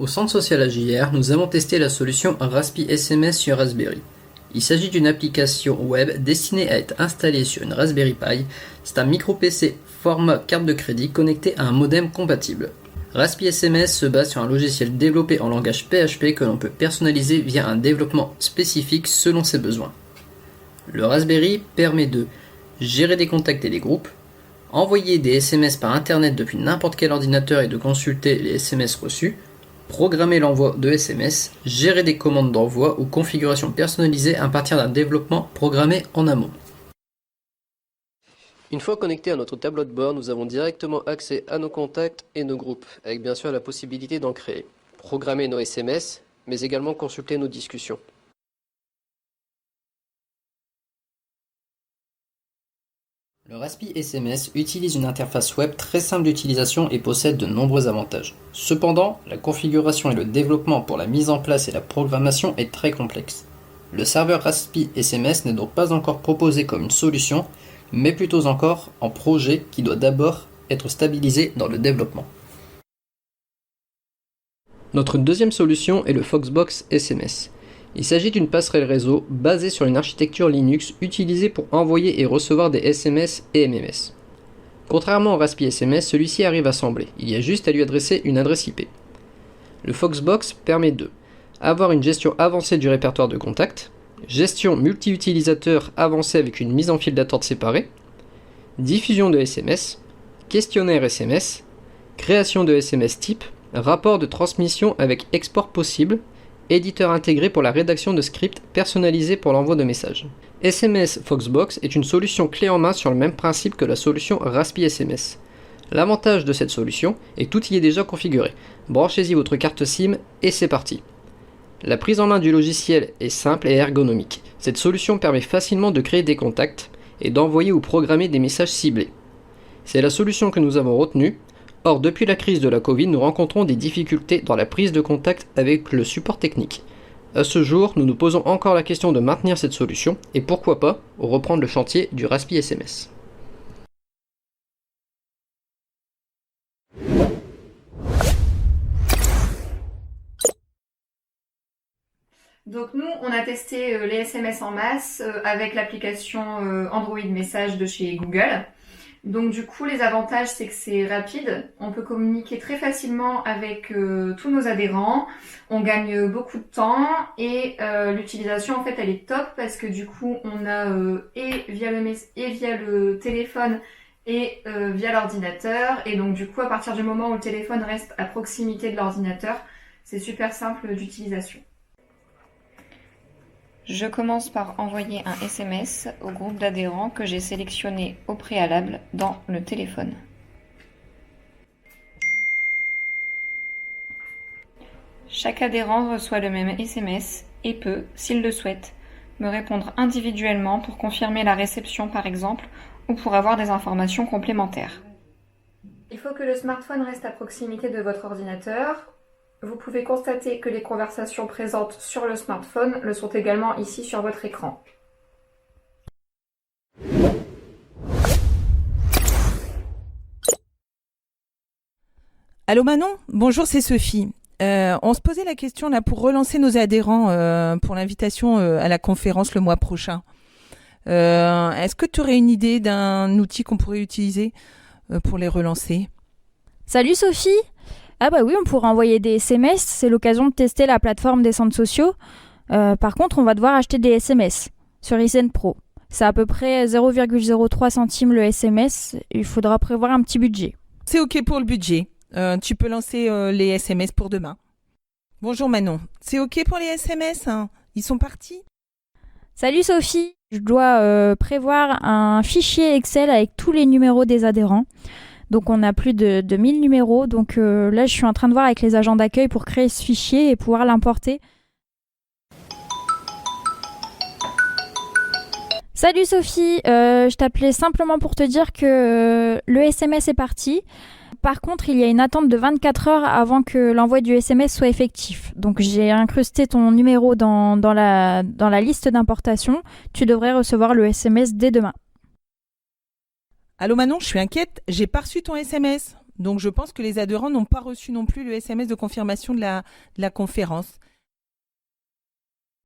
Au centre social AJR, nous avons testé la solution Raspi SMS sur Raspberry. Il s'agit d'une application web destinée à être installée sur une Raspberry Pi. C'est un micro-PC format carte de crédit connecté à un modem compatible. Raspi SMS se base sur un logiciel développé en langage PHP que l'on peut personnaliser via un développement spécifique selon ses besoins. Le Raspberry permet de gérer des contacts et des groupes, envoyer des SMS par internet depuis n'importe quel ordinateur et de consulter les SMS reçus, programmer l'envoi de SMS, gérer des commandes d'envoi ou configurations personnalisées à partir d'un développement programmé en amont. Une fois connecté à notre tableau de bord, nous avons directement accès à nos contacts et nos groupes, avec bien sûr la possibilité d'en créer, programmer nos SMS, mais également consulter nos discussions. Le Raspi SMS utilise une interface web très simple d'utilisation et possède de nombreux avantages. Cependant, la configuration et le développement pour la mise en place et la programmation est très complexe. Le serveur Raspi SMS n'est donc pas encore proposé comme une solution, mais plutôt encore en projet qui doit d'abord être stabilisé dans le développement. Notre deuxième solution est le Foxbox SMS. Il s'agit d'une passerelle réseau basée sur une architecture Linux utilisée pour envoyer et recevoir des SMS et MMS. Contrairement au Raspi SMS, celui-ci arrive assemblé, il y a juste à lui adresser une adresse IP. Le Foxbox permet de avoir une gestion avancée du répertoire de contacts, gestion multi-utilisateur avancée avec une mise en file d'attente séparée, diffusion de SMS, questionnaire SMS, création de SMS type, rapport de transmission avec export possible, éditeur intégré pour la rédaction de scripts personnalisés pour l'envoi de messages. SMS Foxbox est une solution clé en main sur le même principe que la solution Raspi SMS. L'avantage de cette solution est que tout y est déjà configuré. Branchez-y votre carte SIM et c'est parti. La prise en main du logiciel est simple et ergonomique. Cette solution permet facilement de créer des contacts et d'envoyer ou programmer des messages ciblés. C'est la solution que nous avons retenue. Or, depuis la crise de la Covid, nous rencontrons des difficultés dans la prise de contact avec le support technique. À ce jour, nous nous posons encore la question de maintenir cette solution et pourquoi pas reprendre le chantier du Raspi SMS. Donc nous, on a testé les SMS en masse avec l'application Android Message de chez Google. Donc du coup, les avantages, c'est que c'est rapide. On peut communiquer très facilement avec tous nos adhérents. On gagne beaucoup de temps et l'utilisation, en fait, elle est top parce que du coup, on a et via le téléphone et via l'ordinateur. Et donc du coup, à partir du moment où le téléphone reste à proximité de l'ordinateur, c'est super simple d'utilisation. Je commence par envoyer un SMS au groupe d'adhérents que j'ai sélectionné au préalable dans le téléphone. Chaque adhérent reçoit le même SMS et peut, s'il le souhaite, me répondre individuellement pour confirmer la réception par exemple ou pour avoir des informations complémentaires. Il faut que le smartphone reste à proximité de votre ordinateur. Vous pouvez constater que les conversations présentes sur le smartphone le sont également ici sur votre écran. Allô Manon, bonjour, c'est Sophie. On se posait la question là pour relancer nos adhérents pour l'invitation à la conférence le mois prochain. Est-ce que tu aurais une idée d'un outil qu'on pourrait utiliser pour les relancer ? Salut Sophie! Ah bah oui, on pourra envoyer des SMS, c'est l'occasion de tester la plateforme des centres sociaux. Par contre, on va devoir acheter des SMS sur eSend Pro. C'est à peu près 0,03 centimes le SMS, il faudra prévoir un petit budget. C'est ok pour le budget, tu peux lancer les SMS pour demain. Bonjour Manon, c'est ok pour les SMS hein ? Ils sont partis ? Salut Sophie! Je dois prévoir un fichier Excel avec tous les numéros des adhérents. Donc on a plus de 1000 numéros, donc là je suis en train de voir avec les agents d'accueil pour créer ce fichier et pouvoir l'importer. Salut Sophie, je t'appelais simplement pour te dire que le SMS est parti. Par contre, il y a une attente de 24 heures avant que l'envoi du SMS soit effectif. Donc j'ai incrusté ton numéro dans la liste d'importation. Tu devrais recevoir le SMS dès demain. Allô Manon, je suis inquiète, j'ai pas reçu ton SMS. Donc je pense que les adhérents n'ont pas reçu non plus le SMS de confirmation de la conférence.